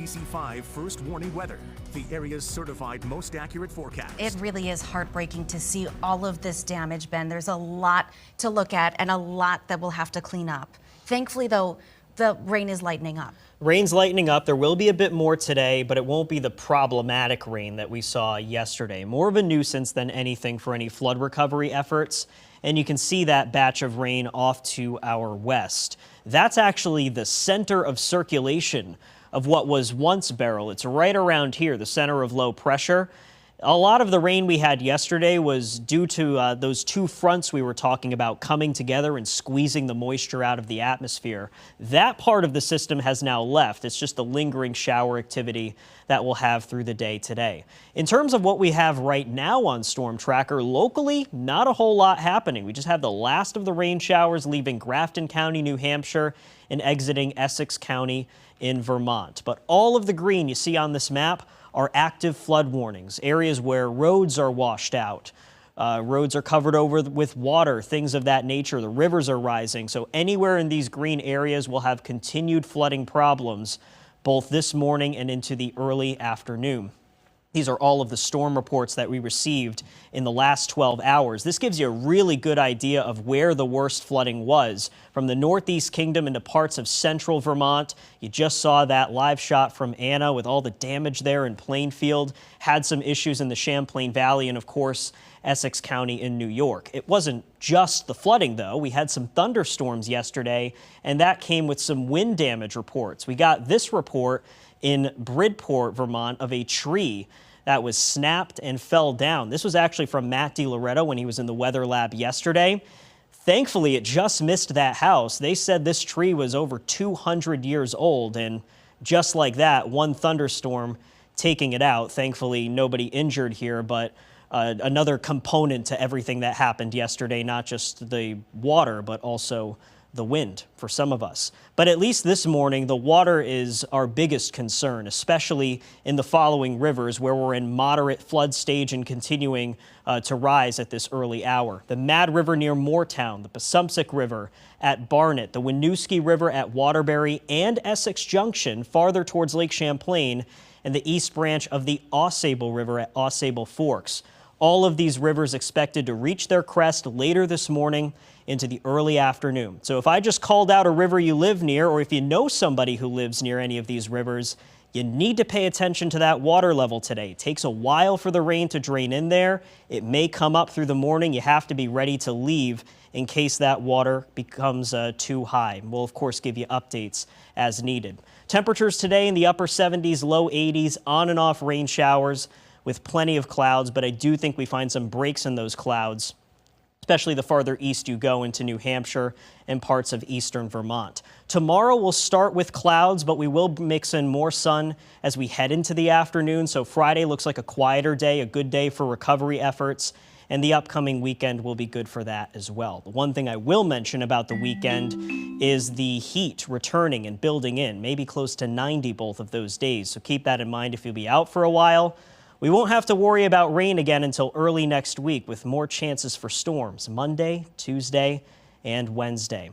ABC 5 First Warning Weather, the area's certified most accurate forecast. It really is heartbreaking to see all of this damage, Ben. There's a lot to look at and a lot that we'll have to clean up. Thankfully, though, the rain is lightening up. Rain's lightening up. There will be a bit more today, but it won't be the problematic rain that we saw yesterday. More of a nuisance than anything for any flood recovery efforts. And you can see that batch of rain off to our west. That's actually the center of circulation of what was once Beryl. It's right around here, the center of low pressure. A lot of the rain we had yesterday was due to those two fronts we were talking about coming together and squeezing the moisture out of the atmosphere. That part of the system has now left. It's just the lingering shower activity that we'll have through the day today. In terms of what we have right now on Storm Tracker, locally, not a whole lot happening. We just have the last of the rain showers leaving Grafton County, New Hampshire, and exiting Essex County in Vermont. But all of the green you see on this map are active flood warnings, areas where roads are washed out. Roads are covered over with water, things of that nature. The rivers are rising. So anywhere in these green areas will have continued flooding problems, both this morning and into the early afternoon. These are all of the storm reports that we received in the last 12 hours. This gives you a really good idea of where the worst flooding was. From the Northeast Kingdom into parts of central Vermont. You just saw that live shot from Anna with all the damage there in Plainfield. Had some issues in the Champlain Valley and, of course, Essex County in New York. It wasn't just the flooding, though. We had some thunderstorms yesterday, and that came with some wind damage reports. We got this report in Bridport, Vermont, of a tree that was snapped and fell down. This was actually from Matt DiLoretto when he was in the weather lab yesterday. Thankfully, it just missed that house. They said this tree was over 200 years old, and just like that, one thunderstorm taking it out. Thankfully, nobody injured here, but another component to everything that happened yesterday, not just the water, but also the wind for some of us. But at least this morning, the water is our biggest concern, especially in the following rivers where we're in moderate flood stage and continuing to rise at this early hour. The Mad River near Moortown, the Passumpsic River at Barnet, the Winooski River at Waterbury and Essex Junction farther towards Lake Champlain, and the East Branch of the Ausable River at Ausable Forks. All of these rivers expected to reach their crest later this morning into the early afternoon. So if I just called out a river you live near, or if you know somebody who lives near any of these rivers, you need to pay attention to that water level today. It takes a while for the rain to drain in there. It may come up through the morning. You have to be ready to leave in case that water becomes too high. We'll, of course, give you updates as needed. Temperatures today in the upper 70s, low 80s, on and off rain showers with plenty of clouds, but I do think we find some breaks in those clouds, especially the farther east you go into New Hampshire and parts of eastern Vermont. Tomorrow we'll start with clouds, but we will mix in more sun as we head into the afternoon. So Friday looks like a quieter day, a good day for recovery efforts, and the upcoming weekend will be good for that as well. The one thing I will mention about the weekend is the heat returning and building in, maybe close to 90 both of those days. So keep that in mind if you'll be out for a while. We won't have to worry about rain again until early next week with more chances for storms Monday, Tuesday, and Wednesday.